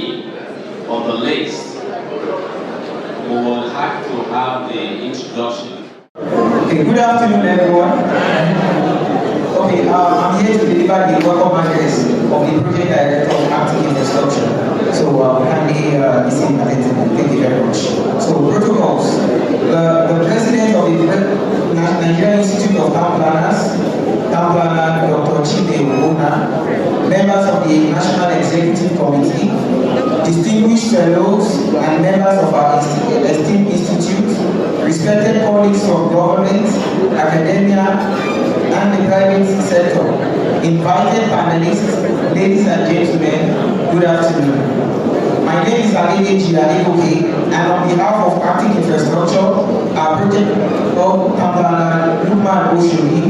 rookie on the list, we will have to have the introduction. Okay, good afternoon, everyone. Okay, I'm here to deliver the welcome address of the project director of Arctic Infrastructure. So, kindly listen attentively. Thank you very much. So, protocols. The president of the Nigerian Institute of Town Planners, Town Planner Dr. Chide, members of the National Executive Committee, distinguished fellows and members of our esteemed institute, respected colleagues from government, academia, and the private sector, invited panelists, ladies and gentlemen, good afternoon. My name is AINITP, and on behalf of Arctic Infrastructure, our project of Kampala Lukman Oshodi,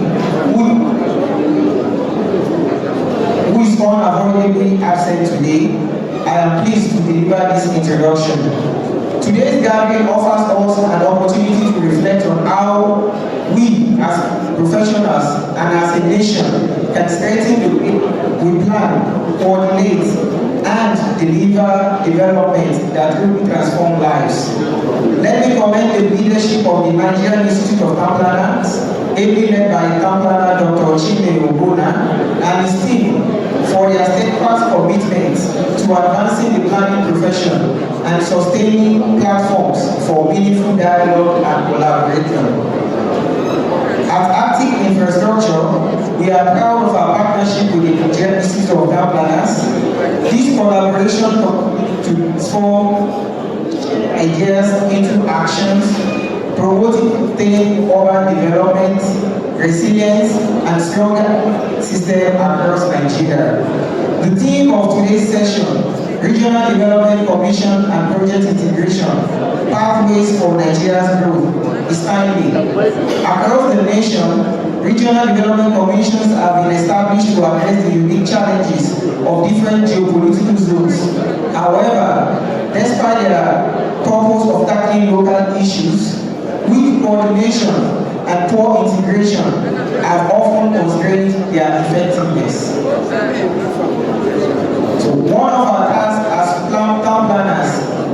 who is unavoidably absent today, I am pleased to deliver this introduction. Today's gathering offers us an opportunity to reflect on how we, as professionals and as a nation, can strengthen the way we plan, coordinate, and deliver development that will transform lives. Let me commend the leadership of the Nigerian Institute of Town Planners, ably led by Town Planner Dr. Chide and his team, for their steadfast commitment to advancing the planning profession and sustaining platforms for meaningful dialogue and collaboration. At Arctic Infrastructure, we are proud of our partnership with the Nigerian Institute of Town Planners. This collaboration to transform ideas into actions, promoting sustained urban development, resilience, and stronger system across Nigeria. The theme of today's session, Regional Development Commission and Project Integration, Pathways for Nigeria's Growth, is timely. Across the nation, regional development commissions have been established to address the unique challenges of different geopolitical zones. However, despite their purpose of tackling local issues, weak coordination and poor integration have often constrained their effectiveness. So one of our tasks as town planners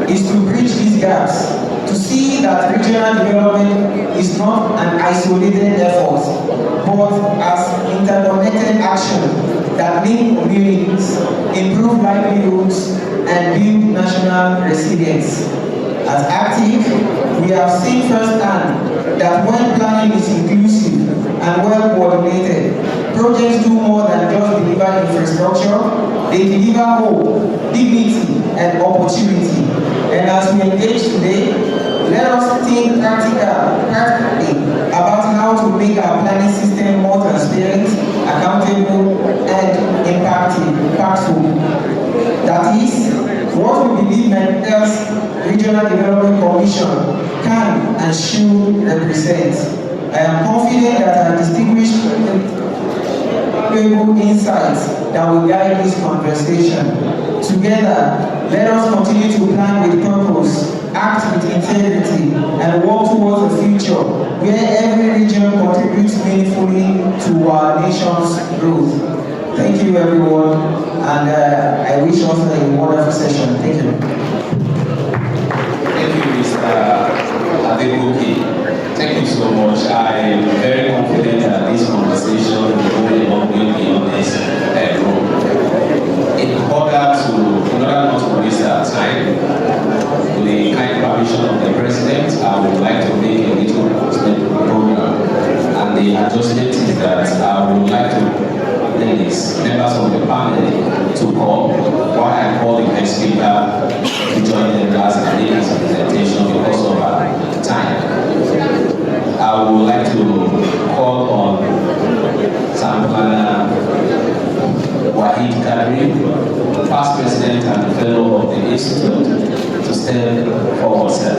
is to bridge these gaps, to see that regional development is not an isolated effort, but as interconnected action that link communities, improve livelihoods, and build national resilience. As Arctic, we have seen firsthand that when planning is inclusive and well coordinated, projects do more than just deliver infrastructure, they deliver hope, dignity, and opportunity. And as we engage today, let us think practically about how to make our planning system more transparent, accountable, and impactful. That is, what we believe Nigeria's Regional Development Commission can and should represent. I am confident that our distinguished insights that will guide this conversation. Together, let us continue to plan with purpose, act with integrity, and work towards a future where every region contributes meaningfully to our nation's growth. Thank you, everyone, and I wish us a wonderful session. Thank you. Thank you, Mr. Adebuki. Thank you so much. I am very confident that this conversation will go a long way beyond this room. In order not to waste our time, with the kind permission of the President, I would like to make a little announcement of the program. And the adjustment is that I would like to please members of the panel to call what I call the guest speaker to join the class and make his presentation because of our time. I would like to call on Sampana Wahid Kadri, past president and fellow of the institute, to step forward, sir.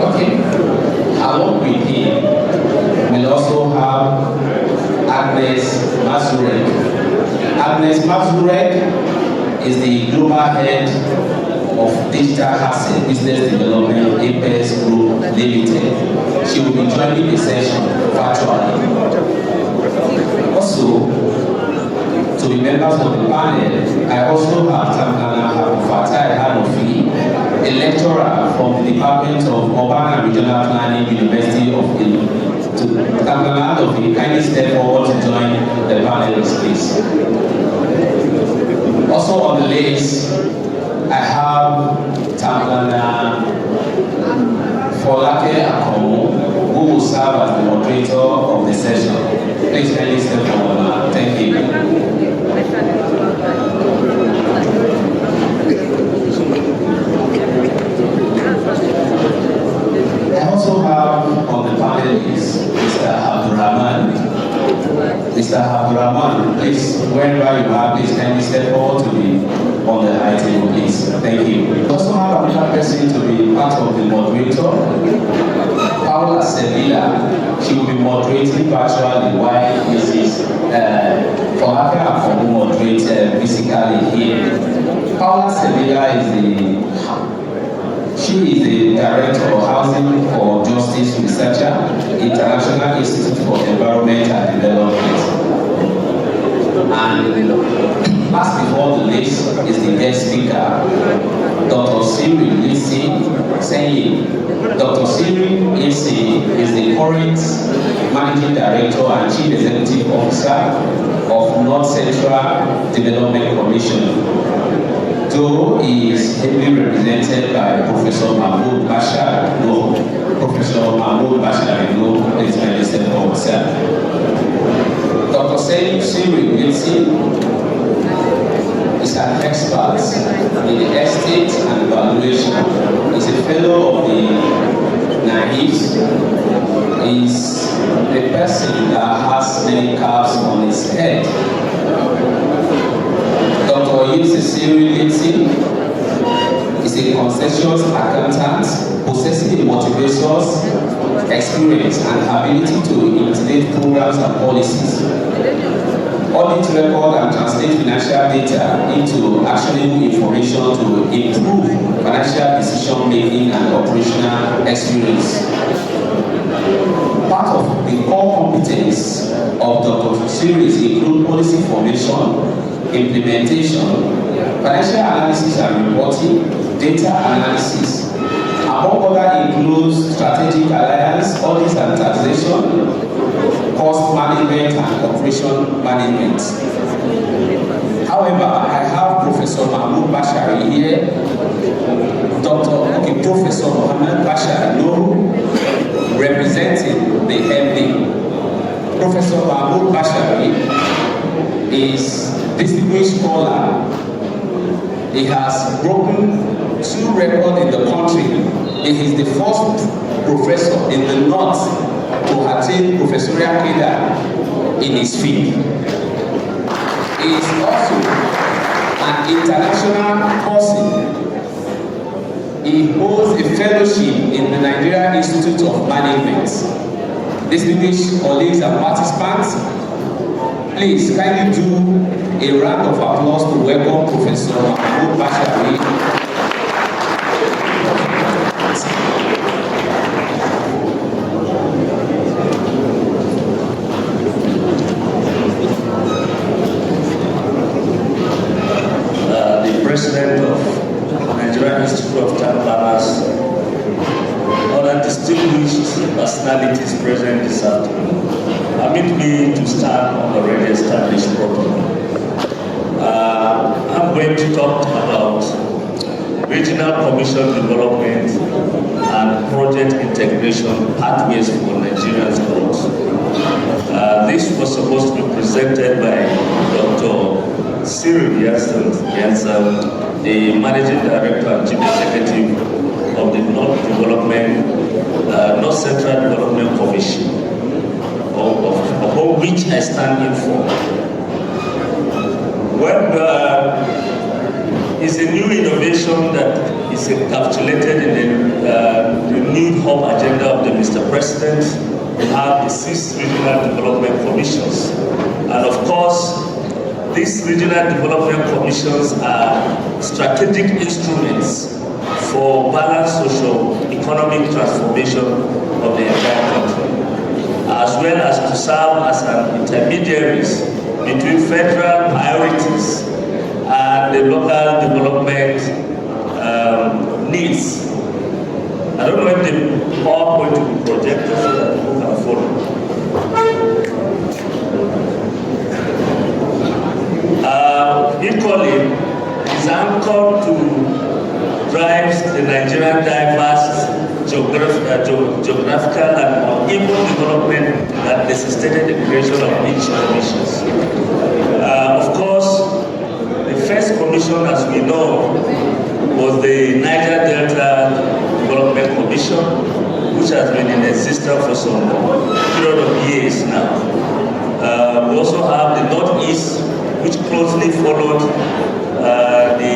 Okay. Along with him, we'll also have Agnes Mazurek. Agnes Mazurek is the global head of Digital Asset Business Development Apex Group Limited. She will be joining the session virtually. members of the panel, I also have Tamkana Fatai Hanofi, a lecturer from the Department of Urban and Regional Planning, University of Illinois. To Tamkana Hanofi, kindly step forward to join the panelist, please. Also on the list, I have Tamkana Folake Akomo, who will serve as the moderator of the session. Please kindly step forward. Thank you. I also have on the panel is Mr. Abdurrahman. Mr. Abdurrahman, please, wherever you are, please kindly step forward to be on the high table, please. Thank you. We also have another person to be part of the moderator, Paula Sevilla. She will be moderating virtually while Mrs. Folake Akomo moderates physically here. Paula Sevilla is the Director of Housing for Justice Researcher, International Institute for Environment and Development. And last before the list is the guest speaker, Dr. Siri Isi Senyi. Dr. Siri Isi is the current Managing Director and Chief Executive Officer of North Central Development Commission. Though he is heavily represented by Professor Mahmoud Bashar. Professor Mahmoud Bashar, please kindly step forward, sir. Dr. Siri Isi is an expert in the estate and valuation. He's a fellow of the NITP. He's a person that has many caps on his head. Dr. Siri Isi is a conscientious accountant possessing the motivations, experience, and ability to integrate programs and policies, audit record and translate financial data into actionable information to improve financial decision making and operational experience. Part of the core competence of Dr. Series include policy formation, implementation, financial analysis and reporting, data analysis. Among other includes strategic alliance, audit and taxation, cost management and operation management. However, I have Professor Mahmoud Bashari here, Professor Mohammed Bashari Noru, representing the MD. Professor Mahmoud Bashari is distinguished scholar. He has broken 2 records in the country. He is the first professor in the North to attain professorial cadre in his field. He is also an international person. He holds a fellowship in the Nigerian Institute of Management. Distinguished colleagues and participants, please kindly do a round of applause to welcome Professor Mahmoud Bashari. The President of Nigerian Institute of Town Planners, other distinguished personalities present this afternoon, permit me to start on the already established protocol. I'm going to talk about regional commission development and project integration pathways for Nigeria's growth. This was supposed to be presented by Dr. Cyril Yansen, the Managing Director and Chief Executive of the North Central Development Commission, upon which I stand in for. Well, it's a new innovation that is encapsulated in the new hub agenda of the Mr. President. We have the 6 regional development commissions. And of course, these regional development commissions are strategic instruments for balanced socio-economic transformation of the entire country. as well as to serve as an intermediaries between federal priorities and the local development needs. I don't know if the PowerPoint will be projected so that people can follow. Equally, is anchored to drive the Nigerian diverse geographical and uneven development that necessitated the creation of each commissions. Of course, the first commission, as we know, was the Niger Delta Development Commission, which has been in existence for some period of years now. We also have the Northeast, which closely followed the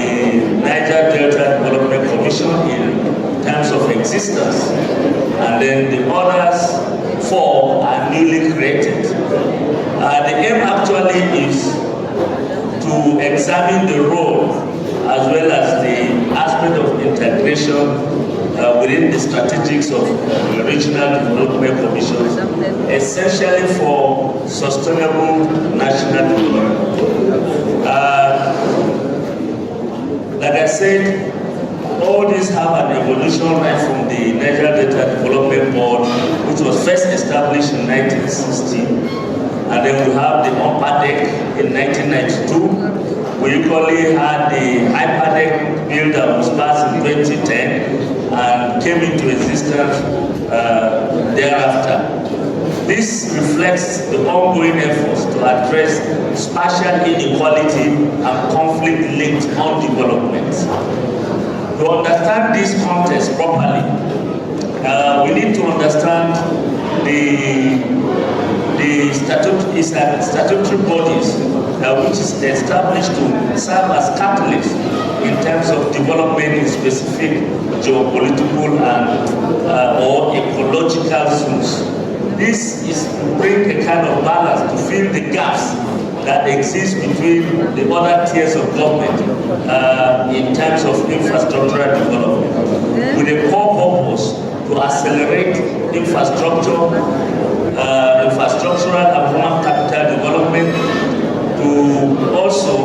Niger Delta Development Commission in terms of existence. And then the others 4 are newly created. The aim actually is to examine the role as well as the aspect of integration within the strategics of regional development commissions, essentially for sustainable national development. Like I said, all these have an evolution right from the Niger Delta Development Board, which was first established in 1960, and then we have the UNPACT in 1992. We equally had the HYPADEC bill that was passed in 2010 and came into existence thereafter. This reflects the ongoing efforts to address spatial inequality and conflict-linked undevelopment. To understand this context properly, we need to understand the statutory bodies which is established to serve as catalysts in terms of development in specific geopolitical and or ecological zones. This is to bring a kind of balance to fill the gaps that exist between the other tiers of government in terms of infrastructural development, with a core purpose to accelerate infrastructural and human capital development, to also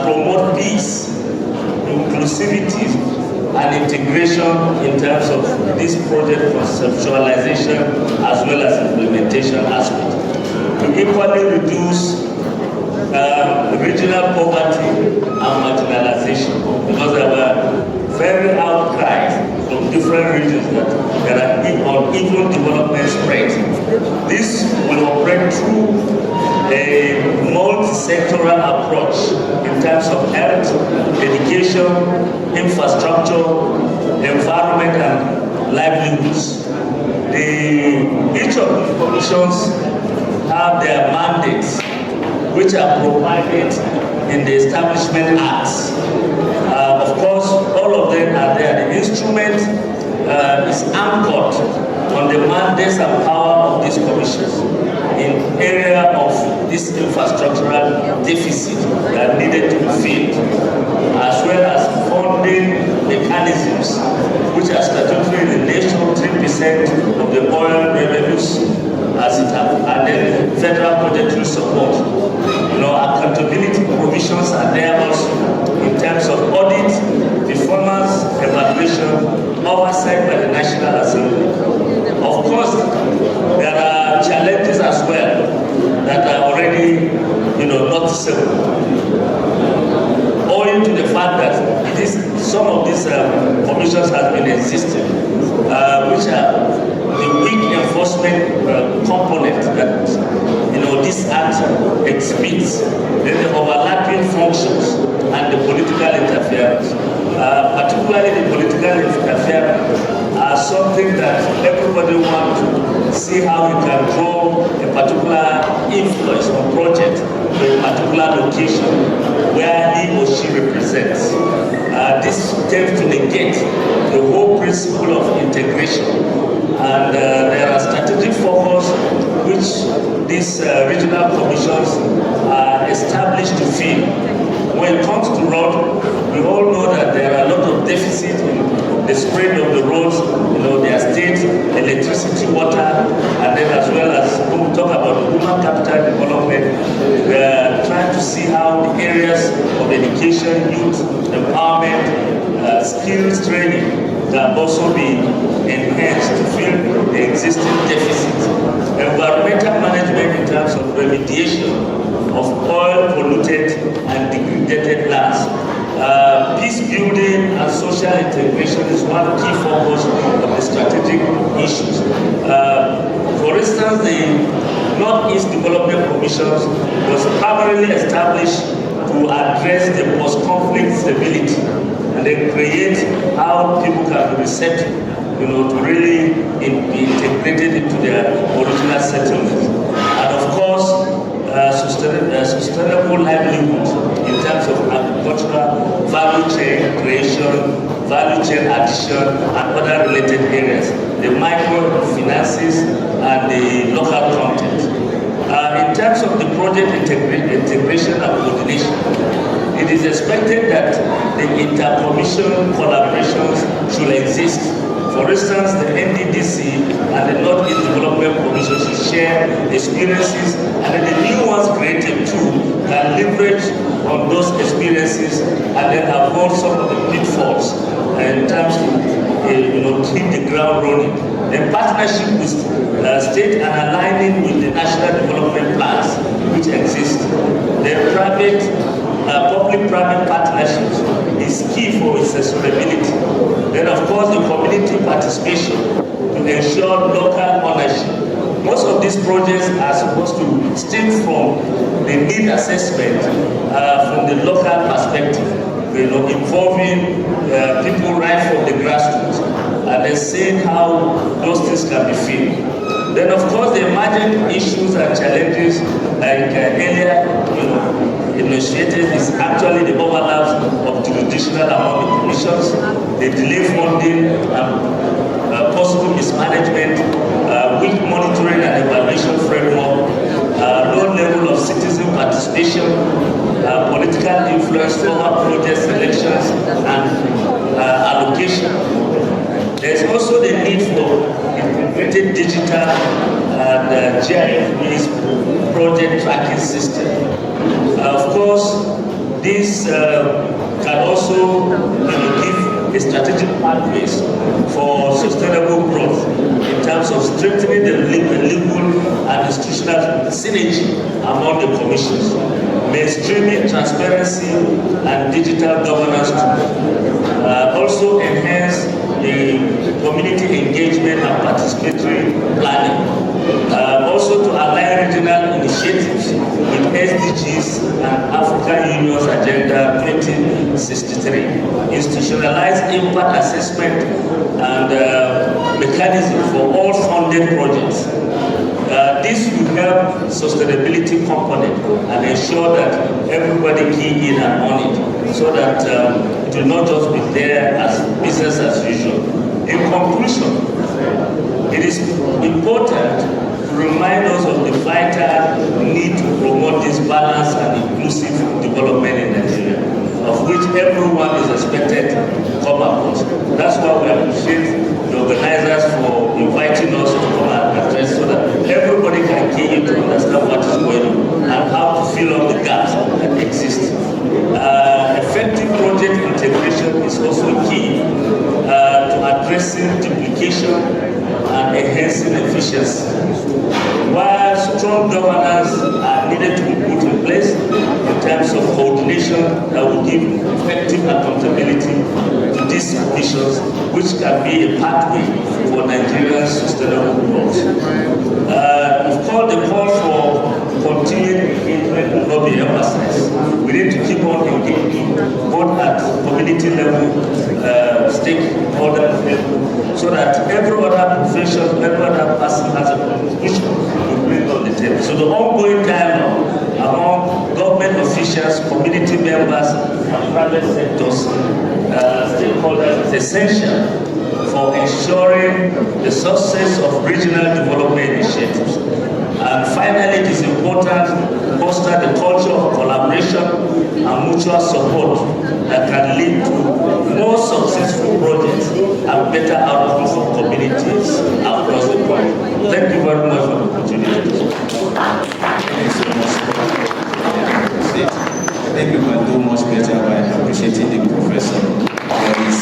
promote peace, inclusivity, and integration in terms of this project conceptualization as well as implementation aspect. To equally reduce regional poverty and marginalization, because there were very outcries from different regions that there are uneven development spread. This will operate through a multi-sectoral approach in terms of health, education, infrastructure, environment, and livelihoods. Each of the commissions have their mandates, which are provided in the Establishment Acts. Of course, all of them are there. The instrument is anchored on the mandates and power of these commissions in area of this infrastructural deficit that needed to be filled, as well as funding mechanisms which are statutory in the nation, 3% of the oil revenues as it has, and then federal budgetary support. Accountability provisions are there also in terms of audit, performance, evaluation, oversight by the National Assembly. Of course, there are challenges as well that are already, noticeable, owing to the fact that some of these commissions have been existing, which are the weak enforcement component that this act exhibits, then the overlapping functions and the political interference. Particularly the political interference are something that everybody wants to see how you can draw a particular influence or project to a particular location where he or she represents. This tends to negate the whole principle of integration. And there are strategic focus which these regional commissions are established to fill. When it comes to road, we all know that there are a lot of deficits in the spread of the roads, their state, electricity, water, and then as well as when we talk about human capital development, we are trying to see how the areas of education, youth, empowerment, skills training can also be enhanced to fill the existing deficits. Environmental management in terms of remediation of oil polluted and degraded lands. Peace building and social integration is one key focus of the strategic issues. For instance, the Northeast Development Commission was primarily established to address the post-conflict stability and then create how people can be receptive, to really be integrated into their original settlements. And of course, sustainable livelihood in terms of agricultural value chain creation, value chain addition, and other related areas, the microfinances and the local content. In terms of the project integration and coordination, it is expected that the inter-commission collaborations should exist. For instance, the NDDC and the Northeast Development Commission should share experiences, and then the new ones created too can leverage on those experiences and then avoid some of the pitfalls in terms of keep the ground running. The partnership with state and aligning with the national development plans which exist. The public-private partnerships is key for its sustainability. Then of course the community participation to ensure local ownership. Most of these projects are supposed to stem from the need assessment from the local perspective, involving people right from the grassroots, and then seeing how those things can be filled. Then of course the emerging issues and challenges like earlier initiated is actually the overlaps of jurisdictional among the commissions, the delay funding, possible mismanagement, weak monitoring and evaluation framework, low level of citizen participation, political influence over project selections and allocation. There is also the need for integrated digital and GIS project tracking system. Of course, this can also give a strategic pathways for sustainable growth in terms of strengthening the legal and institutional synergy among the commissions, mainstreaming transparency and digital governance, also enhance the community engagement and participatory planning. Also to align regional initiatives with SDGs and African Union's Agenda 2063, institutionalize impact assessment and mechanism for all funded projects. This will help sustainability component and ensure that everybody key in and on it, so that it will not just be there as business as usual. In conclusion, it is important to remind us of the vital need to promote this balanced and inclusive development in Nigeria, of which everyone is expected to come across. That's why we appreciate the organizers for inviting us to come and address, so that everybody can key in to understand what is going on and how to fill up the gaps that exist. Effective project integration is also key to addressing duplication and enhancing efficiency. While strong governance are needed to be put in place in terms of coordination that will give effective accountability to these missions, which can be a pathway for Nigeria's sustainable growth. Of course, the call for continued engagement will not be emphasized. We need to keep on engaging, both at community level, stakeholder level, so that every other profession, every other person has a contribution to bring on the table. So the ongoing dialogue among government officials, community members, and private sectors, stakeholders is essential for ensuring the success of regional development initiatives. And finally, it is important foster the culture of collaboration and mutual support that can lead to more successful projects and better outcomes for communities across the country. Thank you very much for the opportunity. Thank you so much. I think we can do much better by appreciating the professor for his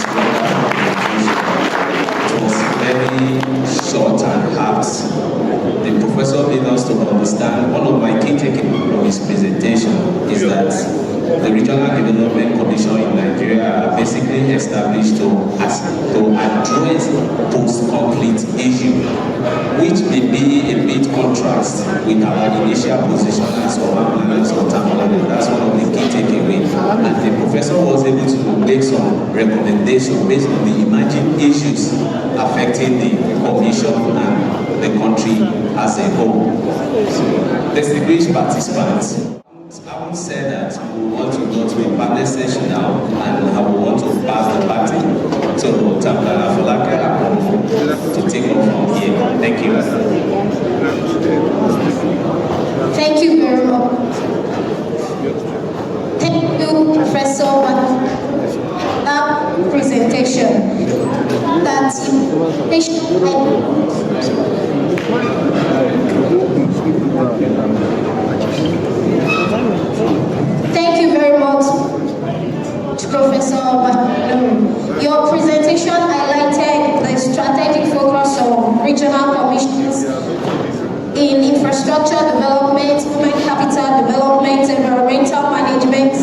it was very short and apt. The professor made us to understand one of my key takeaways from his presentation is that the Regional Development Commission in Nigeria are basically established to address post-conflict issues, which may be a bit contrast with our initial position as urban planners or town planners. That's one of the key takeaways. And the professor was able to make some recommendations based on the emerging issues affecting the commission and the country as a whole. Distinguished participants, I would say that we want to go to a panel session now, and I would want to pass the baton to Tabitha Folake to take off from here. Thank you. Thank you very much. Thank you, Professor, for that presentation. Thank you very much, Professor. Your presentation highlighted the strategic focus of regional commissions in infrastructure development, human capital development, environmental management,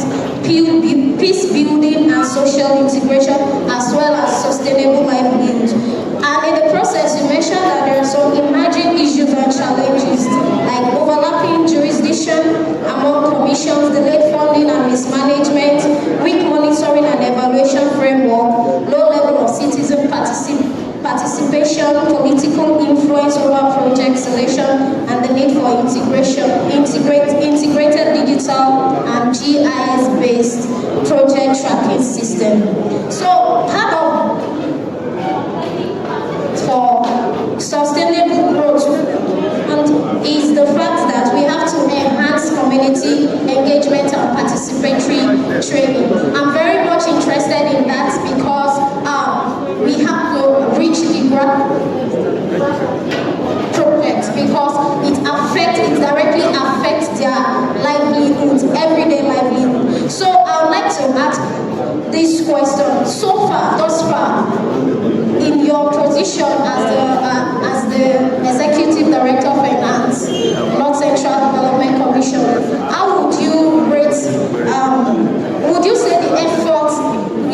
peace building and social integration, as well as sustainable livelihood. And in the process, you mentioned that there are some emerging issues and challenges like overlapping jurisdiction among commissions, delayed funding and mismanagement, weak monitoring and evaluation framework, low level of citizen participation, political influence over project selection, and the need for integrated digital and GIS-based project tracking system. So part of for sustainable growth and is the fact that we have to enhance community engagement and participatory training. I'm very much interested in that because we have to reach the project because it directly affects their livelihoods, everyday livelihood. So I would like to ask this question. So far, thus far, in your position as the Executive Director of Finance, North Central Development Commission, how would you rate, would you say the efforts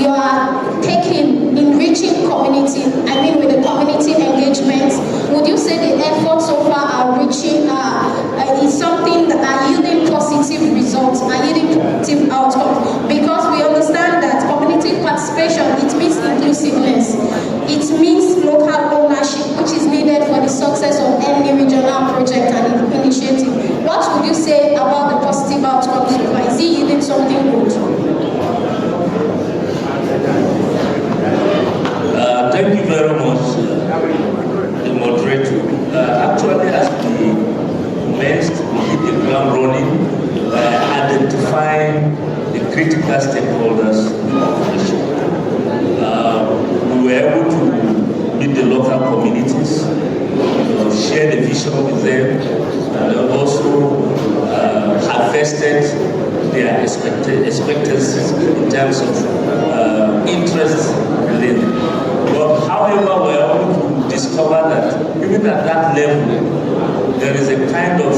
you are taking in reaching community, with the community engagement, would you say the efforts so far are reaching, is something that are yielding positive results, are yielding positive outcomes? Because we understand that community participation, it means inclusiveness, it means local ownership, which is needed for the success of any regional project and initiative. What would you say about the positive outcomes so far? Is it yielding something good? Thank you very much, the moderator. Actually, as we commenced, we hit the ground running, identifying the critical stakeholders of the issue. We were able to meet the local communities, share the vision with them, and also harvested their expectations in terms of interest in them. But however, we are able to discover that even at that level, there is a kind of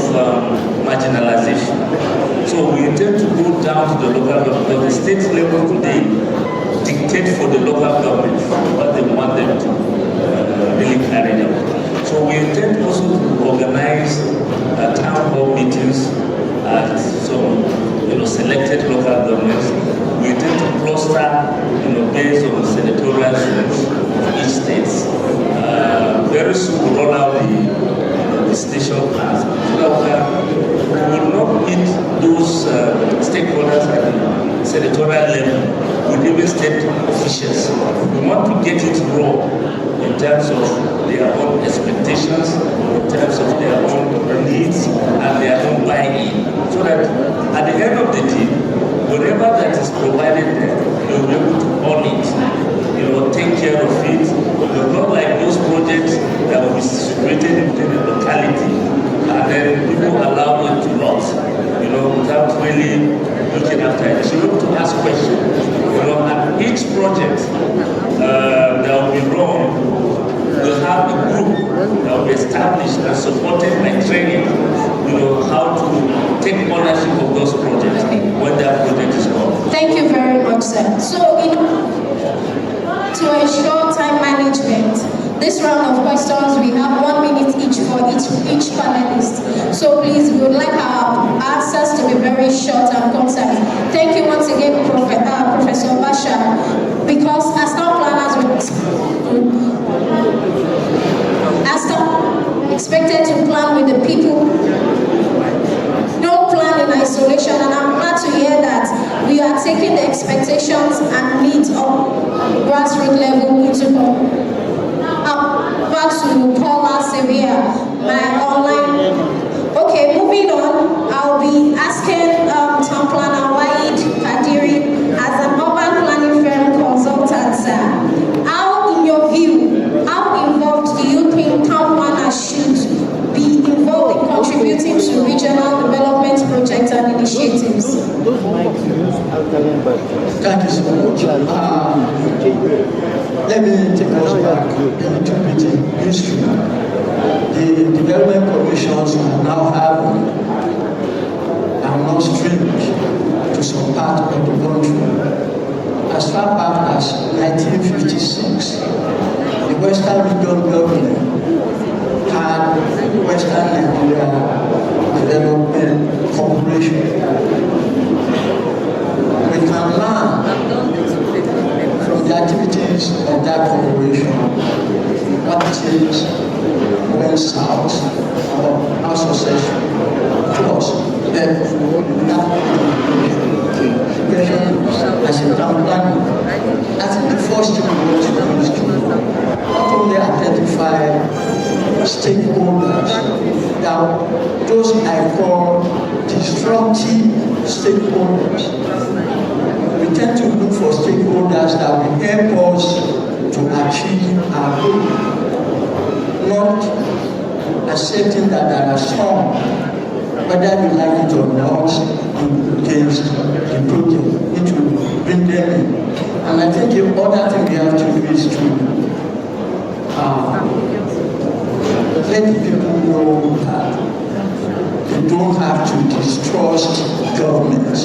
marginalization. So we intend to go down to the local government. The state level today dictate for the local government what they want them to really carry out. So we intend also to organize town hall meetings at some selected local governments. We intend to cluster based on senatorial zones of each state. Very soon we'll roll out the station plans. So that we will not meet those stakeholders at the senatorial level with even state officials. We want to get it raw in terms of their own expectations, in terms of their own needs and their own buy-in, so that at the end of the day, whatever that is provided there, they will be able to own it, take care of it. Not like those projects that will be situated within the locality and then people allow them to rot, without really looking after it. So you have to ask questions, and each project that will be run will have a group that will be established and supported by training, how to take ownership of those projects when that project is gone. Thank you very much, sir. So, to ensure time management, this round of questions, we have 1 minute each for each panelist. So please, we would like our answers to be very short and concise. Thank you once again, Professor Basha, because as town planners, expected to plan with the people, don't plan in isolation, and I'm glad to hear that we are taking the expectations and needs of grassroots level into back to Paula Sevilla, my online. Okay, moving on, I'll be asking town planner Waid Kadiri as an urban planning firm consultant, sir. How, in your view, how involved do you think town planners should be involved in contributing to regional development projects and initiatives? Thank you so much. Let me take us back into history. The development commissions are now having are not strange to some part of the country. As far back as 1956, the Western Region government had Western Nigeria Development Corporation. We can learn from the activities of that corporation what it is went south or how successful it was. Then that as a town planner, I think the first thing we want to do is to not only identify stakeholders, that those I call disruptive stakeholders. We tend to look for stakeholders that will help us to achieve our goal, not accepting that there are some, whether you like it or not, against the project, need to bring them in. And I think the other thing we have to do is to let the people know that they don't have to distrust government.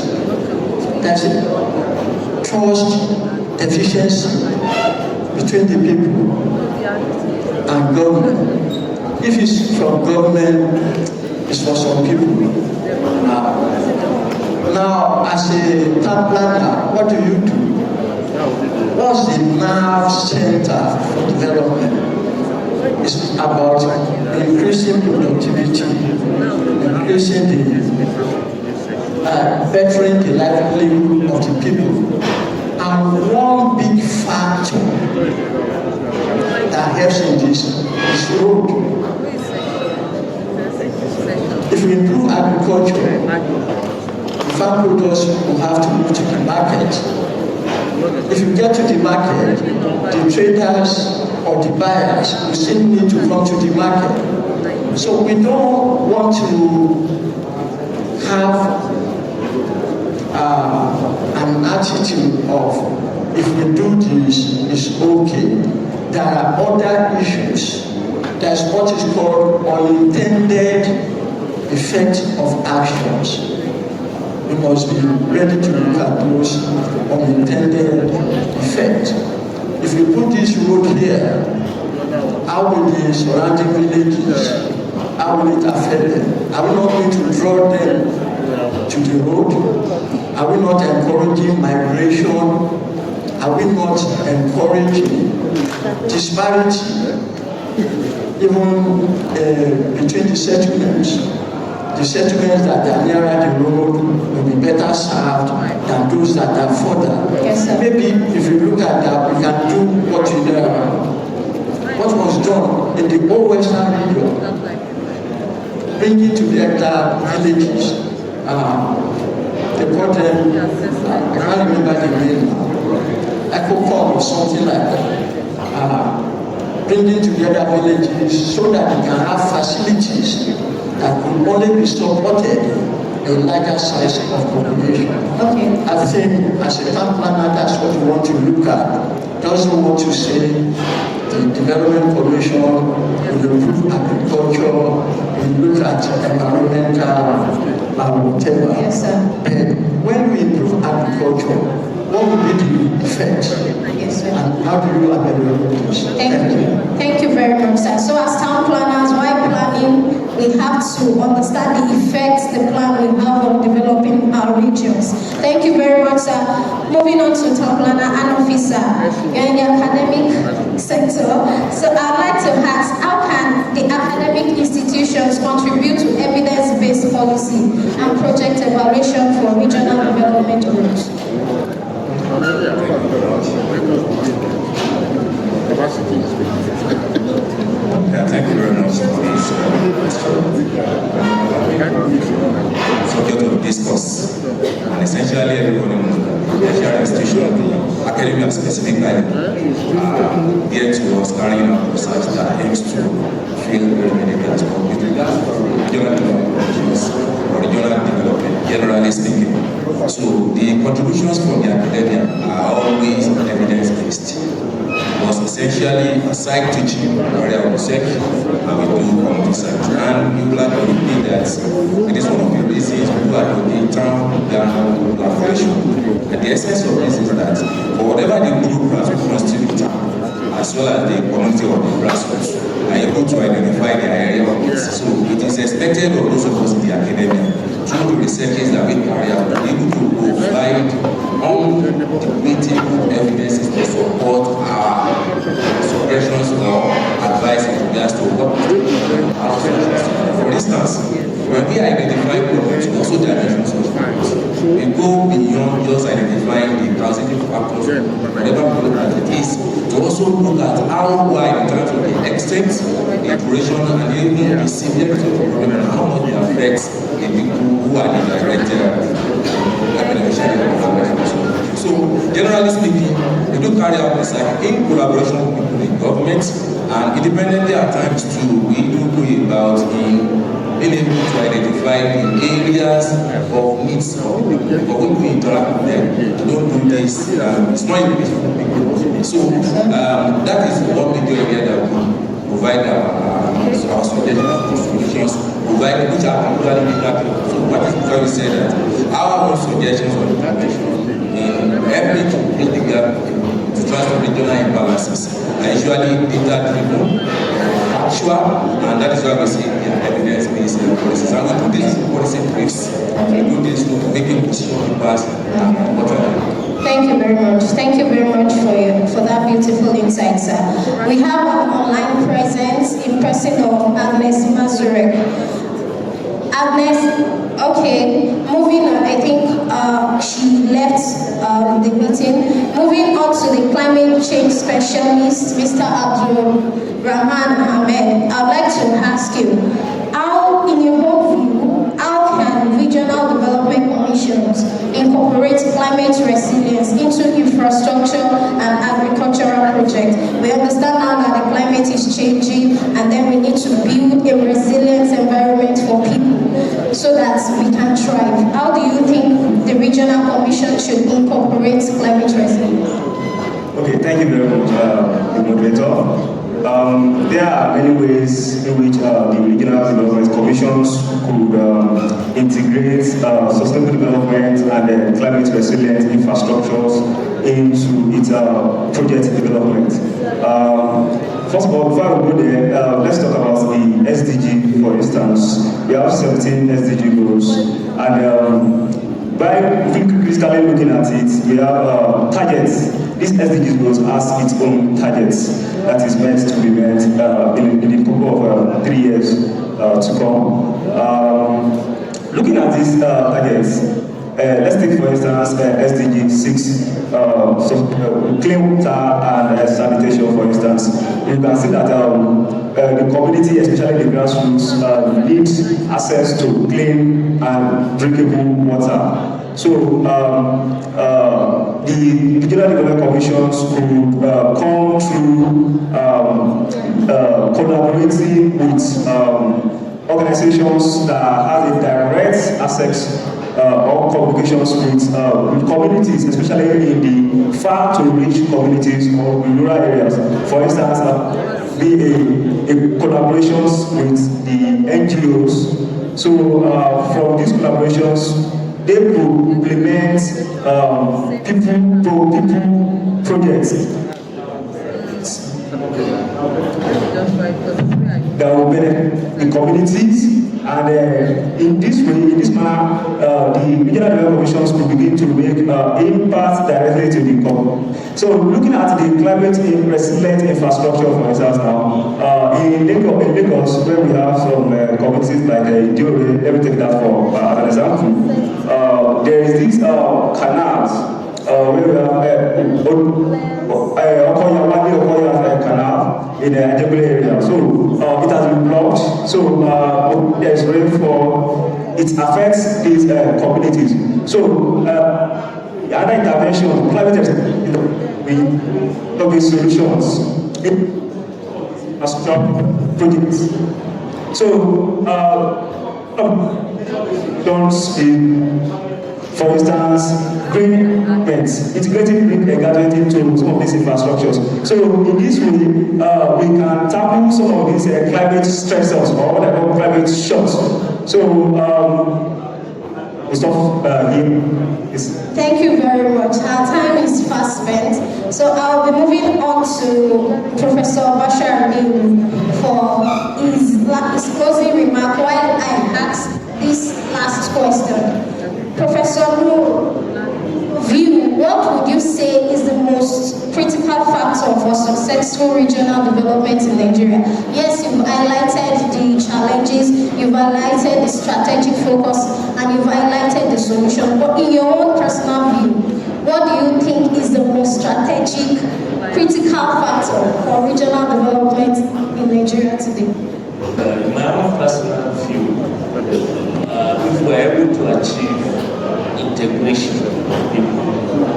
That's it. Trust deficiency between the people and government. If it's from government, it's for some people. Now, as a town planner, what do? What's the nerve center for development? It's about increasing productivity, increasing bettering the livelihood of the people. And one big factor that helps in this is road. If we improve agriculture, the farm producers will have to move to the market. If you get to the market, the traders or the buyers will still need to come to the market. So we don't want to have an attitude of if we do this, it's okay. There are other issues. There's what is called unintended effect of actions. We must be ready to look at those unintended effects. If we put this road here, how will the surrounding villages, how will it affect them? Are we not going to draw them to the road? Are we not encouraging migration? Are we not encouraging disparity even between the settlements? The settlements that are nearer the road will be better served than those that are further. Yes, sir. Maybe if we look at that, we can do what was done in the whole Western region, bringing together villages they call them, I can't remember the name now, ECOCOM or something like that, bringing together villages so that they can have facilities that could only be supported a larger size of population. Okay. I think as a town planner, that's what we want to look at. Doesn't want to say the Development Commission will improve agriculture, will look at environmental, whatever. Yes, sir. But when we improve agriculture, what will be the effect? Yes, sir. And how do you evaluate this? Thank you. Thank you very much, sir. So as town planners, while planning, we have to understand the effects the plan will have on developing our regions. Thank you very much, sir. Moving on to town planner and officer. You're in the academic sector. So I'd like to ask, how can the academic institutions contribute to evidence-based policy and project evaluation for regional development groups? Thank you very much for this subject of discourse. And essentially, everybody knows that the tertiary institution, academia specifically, here to us carrying out research that aims to fill remedial aspects with regards to regional development or regional development, generally speaking. So the contributions from the academia are always evidence-based. Was essentially aside teaching area of research, and we do community science. And you will agree that it is one of the reasons we advocate town-down collaboration. And the essence of this is that for whatever the group has constituted town, as well as the community or the grassroots, are able to identify the area of needs. So it is expected of those of us in the academia, through the researches that we carry out, to be able to provide undisputed evidences to support our suggestions or advice in regards to what we do. For instance, when we identify problems, we also dimensions of problems. We go beyond just identifying the causative factors, whatever problem that it is, to also look at how wide in terms of the extent, the duration, and even the severity of the problem, and how much it affects the people who are the direct beneficiaries. So, generally speaking, we do carry out research in collaboration with people in government, and independently at times too, we do go about in being able to identify the areas of needs of people. But when we interact with them, we don't do this, it's not a big. So, that is one major area that we provide our suggestions, provide which are actually being. So, what is because we say that our own suggestions on intervention in helping to bridge the gap to transfer regional imbalances are usually data-driven, factual, and that is why we say they are evidence-based policies. And we do this policy briefs. We do this to making decision papers and whatever. Thank you very much. Thank you very much for that beautiful insight, sir. We have an online presence in person of Agnes Mazurek. Agnes, okay, moving on, I think she left the meeting. Moving on to the climate change specialist, Mr. Abdul Rahman Ahmed. I'd like to ask you, how, in your own view, how can regional development commissions incorporate climate resilience into infrastructure and agricultural projects? We understand now that the climate is changing, and then we need to build a resilient environment for people so that we can thrive. How do you think the regional commission should incorporate climate resilience? Okay, thank you very much, the moderator. There are many ways in which the regional development commissions could integrate sustainable development and climate resilient infrastructures into its project development. First of all, before we go there, let's talk about the SDG, for instance. We have 17 SDG goals, and by critically looking at it, we have targets. This SDG goals has its own targets that is meant to be met in the couple of 3 years to come. Looking at these targets, let's take for instance SDG 6, clean water and sanitation, for instance. You can see that the community, especially the grassroots, need access to clean and drinkable water. So the regional development commissions could come through collaborating with organizations that have a direct access or communications with communities, especially in the far to reach communities or in rural areas. For instance, be a collaborations with the NGOs. So from these collaborations, they could implement people projects that will benefit the communities, and in this way, in this manner, the regional development commissions could begin to make impact directly to the community. So, looking at the climate resilient infrastructure, for instance, now in Lagos, where we have some communities like Dore, let me take that for as an example. There is these canals. Where we have Okoya canal in the Ajebule area. So it has been blocked. So there is rainfall. It affects these communities. So other intervention, climate we solutions in projects. So for instance, green events, integrating green engagement into some of these infrastructures. So in this way, we can tackle some of these climate stressors or what I call climate shocks. So we stop here. Thank you very much. Our time is fast spent. So I'll be moving on to Professor Bashar Amin for his closing remark while I ask this last question. Professor Noor, what would you say is the most critical factor for successful regional development in Nigeria? Yes, you've highlighted the challenges, you've highlighted the strategic focus, and you've highlighted the solution. But in your own personal view, what do you think is the most strategic, critical factor for regional development in Nigeria today? In my own personal view, if we're able to achieve integration of people,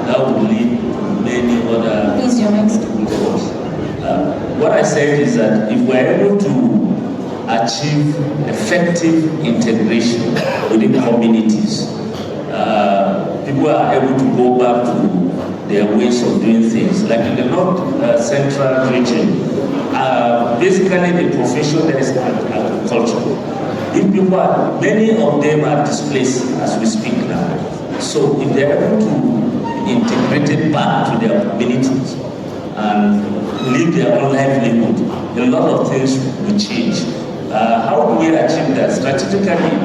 that will lead to many other goals. What I said is that if we're able to achieve effective integration within communities, people are able to go back to their ways of doing things. Like in the North Central region, basically the profession there is agriculture. If people are, many of them are displaced as we speak now. So if they're able to be integrated back to their communities and live their own livelihood, a lot of things will change. How do we achieve that? Strategically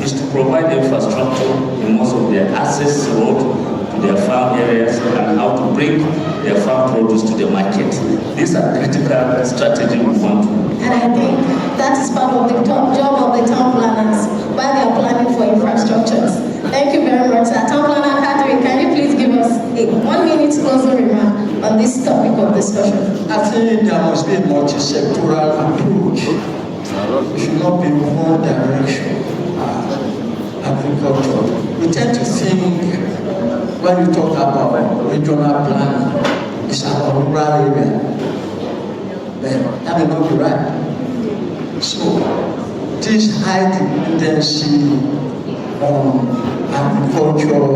is to provide infrastructure in most of their access road to their farm areas and how to bring their farm produce to the market. These are critical strategies we want to. And I think that is part of the top job of the town planners while they are planning for infrastructures. Thank you very much. Town planner Kadri, can you please give us a 1 minute closing remark on this topic of discussion? I think there must be a multi-sectoral approach. It should not be one direction. Agriculture. We tend to think when we talk about regional planning, it's about rural area. But that may not be right. So this high dependency on agriculture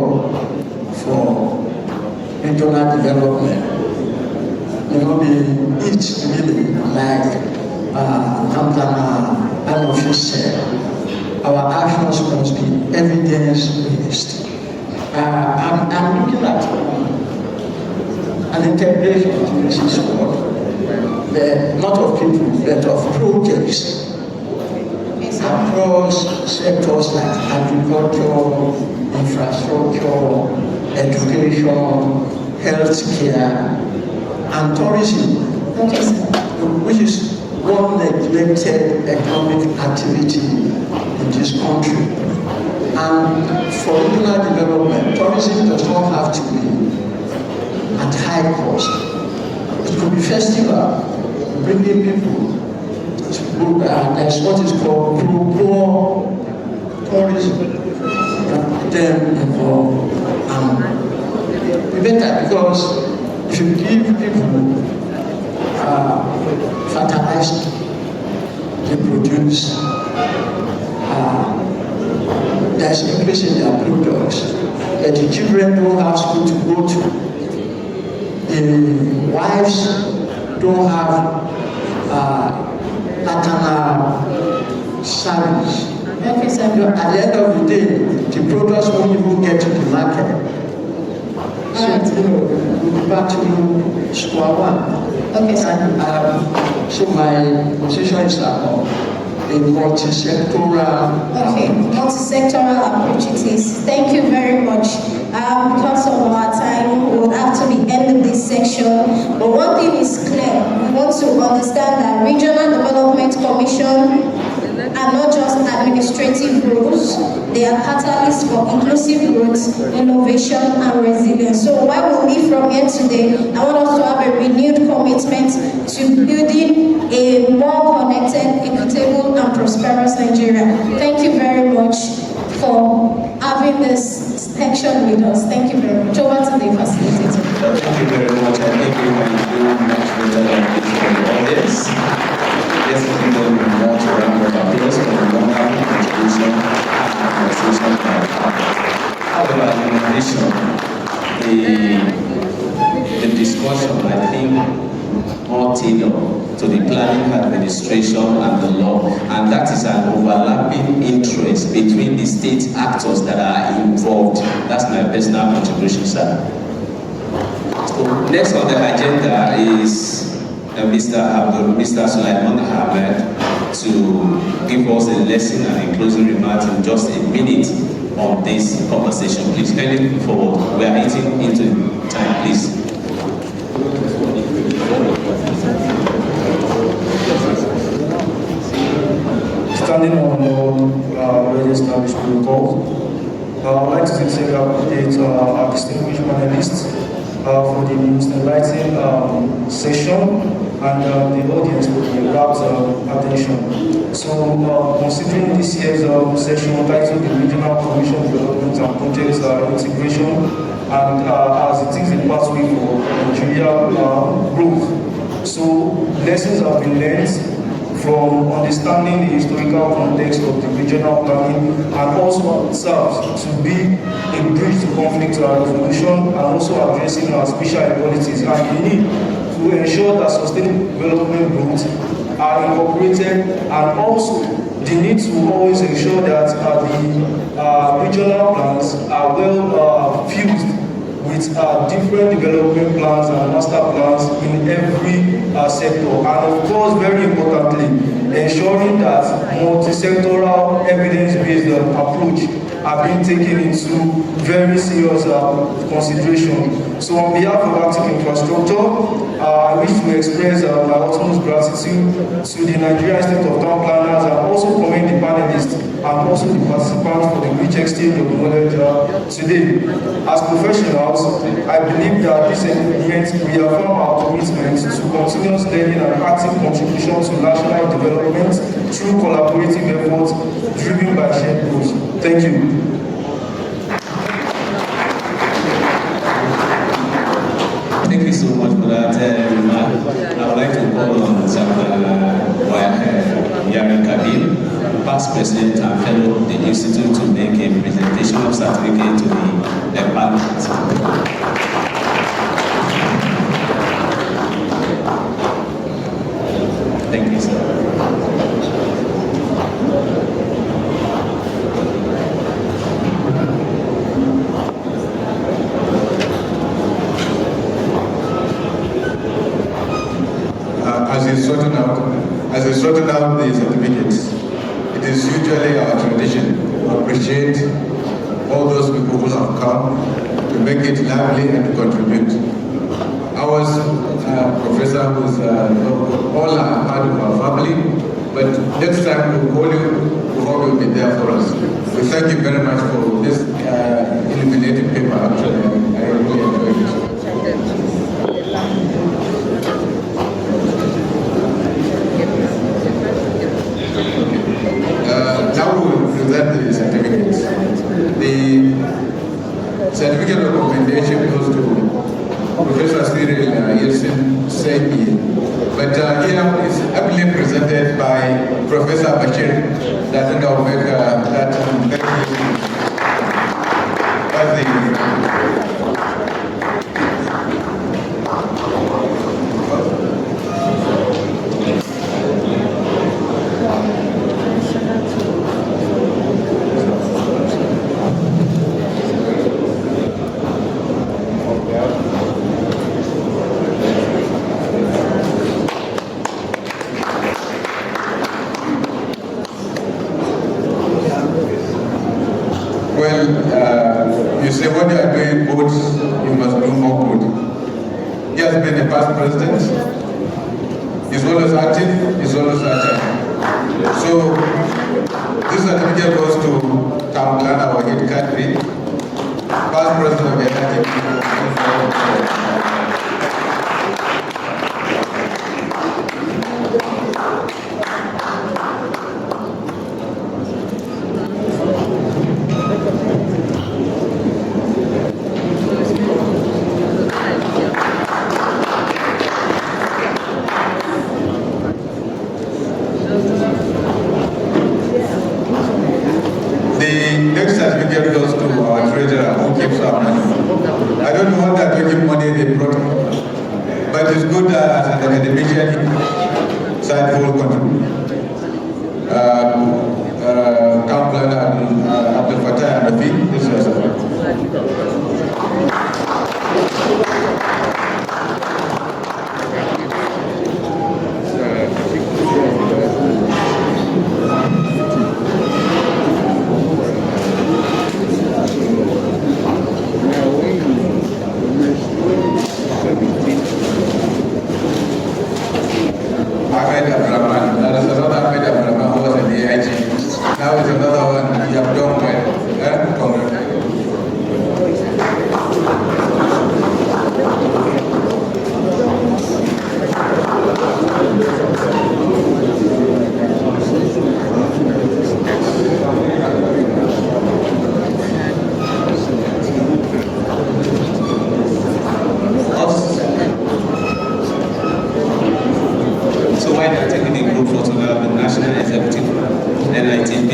for regional development may not be it really like Kamplana said. Our actions must be evidence-based. I'm looking at an integration to this is what not of people, but of projects across sectors like agriculture, infrastructure, education, healthcare, and tourism, which is one neglected economic activity in this country. And for regional development, tourism does not have to be at high cost. It could be festival, bringing people. There's what is called pro tourism. Them involved. Better because if you give people fertilizer, they produce. There's increase in their products. And the children don't have school to go to. The wives don't have maternal service. Okay, so at the end of the day, the products won't even get to the market. So we'll be back to square one. Okay, sir. So my position is a multi-sectoral. Okay, multi-sectoral approach it is. Thank you very much. Because of our time, we will have to be ending this section. But one thing is clear: we want to understand that Regional Development Commission are not just administrative roles, they are catalysts for inclusive growth, innovation, and resilience. So while we leave from here today, I want us to have a renewed commitment to building a more connected, equitable, and prosperous Nigeria. Thank you very much for having this section with us. Thank you very much. Over to the facilitator. Thank you very much. I think we can do much better than this for the audience. Yes, I think we want to round up our applause for the wonderful contribution and conversation by our partners. However, in addition, the discussion, I think, more tailored to the planning administration and the law, and that is an overlapping interest between the state actors that are involved. That's my personal contribution, sir. So next on the agenda is Mr. Sulaiman Ahmed to give us a lesson and a closing remarks in just a minute on this conversation. Please kindly move forward. We are eating into time, please. Standing on already established protocol, I'd like to sincerely appreciate our distinguished panelists for the most enlightening session and the audience for the rapt attention. So, considering this year's session titled the Regional Commission Development and Projects Integration, and as it is a pathway for Nigeria growth. So, lessons have been learned from understanding the historical context of the regional planning, and also serves to be a bridge to conflict resolution, and also addressing our spatial inequalities and the need to ensure that sustainable development goals are incorporated, and also the need to always ensure that the regional plans are well fused with different development plans and master plans in every sector, and of course, very importantly, ensuring that multi-sectoral evidence-based approach are being taken into very serious consideration. So on behalf of ARCTICINFRASTRUCTURE, I wish to express my utmost gratitude to the Nigerian State of Town Planners, and also commend the panelists and also the participants for the rich exchange of knowledge today. As professionals, I believe that this engagement reaffirms our commitment to continuous learning and active contribution to national development through collaborative efforts driven by shared goals. Thank you. Thank you so much for that remark. I would like to call on Yarin Kabir, past president and fellow of the institute, to make a presentation of certificate to the panelists. Thank you, sir. As they sorted out the certificates, it is usually our tradition to appreciate all those people who have come to make it lively and to contribute. Ours, Professor, who's all are part of our family, but next time we'll call you, we hope you'll be there for us. We thank you very much for this illuminating paper. Actually, I really enjoyed it. Now we will present the certificates. The certificate of commendation goes to Professor Cyril Yeltsin Seyi, but here is ably presented by Professor Bashir. That I think I'll make that very easy. You say when you are doing good, you must do more good. He has been a past president. He's always active. He's always agile. So this certificate goes to Kamlan, our head country, past president of AINITP. Certificate goes to our treasurer who keeps our money. I don't know what they're taking money they brought, but it's good as an academician, insightful contribution. Councillor Abdel Fattah and Rafi, this is now is another one you have done well. So while they're taking the group photograph, the national executive NITP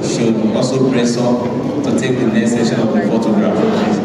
should also press up to take the next session of the photograph. Please.